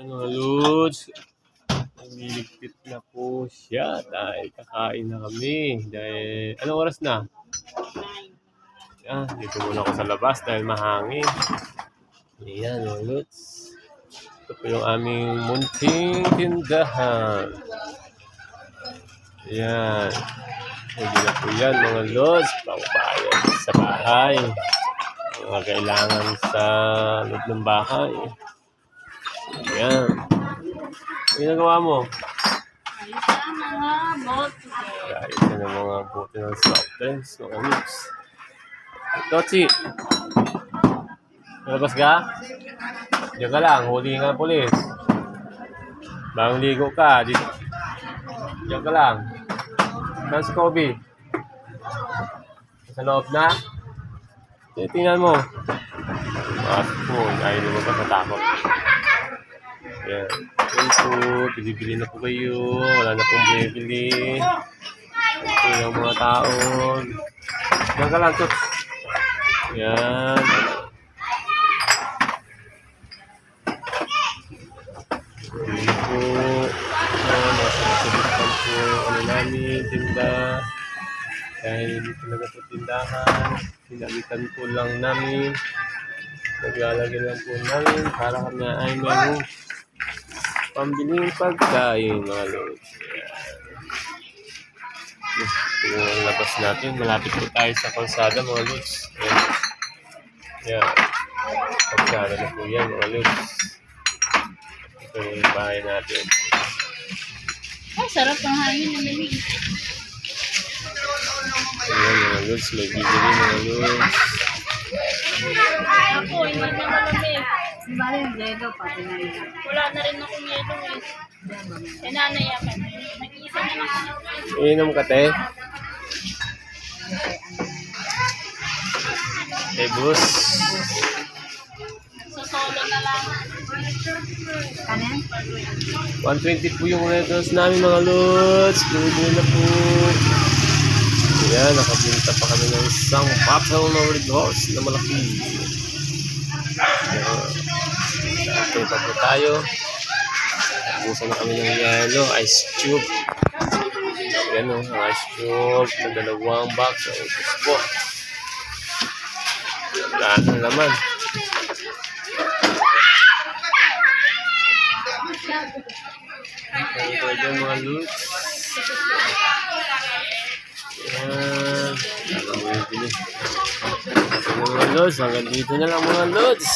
Ano, Lods? Nililigpit na po siya dahil kakain na kami. Dahil, anong oras na? Dito muna ako sa labas dahil mahangin. Ayan, Lods. Ito po yung aming munting tindahan. Ayan. Hindi na po yan, mga Lods. Pangbayad sa bahay. Mga kailangan sa loob ng bahay. Ayan. Ano ginagawa mo? Ayos na mga bote. Ayos na ng mga bote ng soft drinks, mga Lods. Totsi! Nalabas ka? Diyan ka lang, huli nga polis. Bagong ligo ka, dito. Diyan ka lang. Saan si Kobe? Sa loob na? Tingnan mo. Masok mo, ayaw naman ka matakot. Ayan. Ayan po, bili-bili na po kayo. Wala na pong bili-bili. Ito yung mga taon. Diyan ka lang, Tut. Ayan. Bili po. Masasabit po ano namin, tinda. Dahil hindi talaga po tindahan. Sinalitan po lang namin. Naglalagay lang po namin para kami ay may pambiling pagkain, mga Lods. Ito yung labas natin. Malapit po tayo sa kalsada, mga Lods. Ayan. Kalsada na po yan, mga Lods. Ito yung bahay natin. Ay, sarap ng hangin na lamig. Ayan, mga Lods. May bibili, mga Lods. Ako, hindi na malamig. Bale, yung dedo pati na rin. Wala na rin akong yedo eh. Nanay ako. Nag-iisa na lang ako. Inom ka, te? Hey, boss. Sa solo na lang. Kanin? 120 po yung records namin, mga Lods. Bili na po. Ayan, nakabinta pa kami ng isang Papel na red horse na malaki. Ayan. Pa po tayo. Busan na kami ng yellow, ice cube. Ayan o, ice cube na dalawang box. Ito po. Wala na naman. Ito dyan, mga Lods. Ayan. Mga Lods, hanggang dito na lang, mga Lods.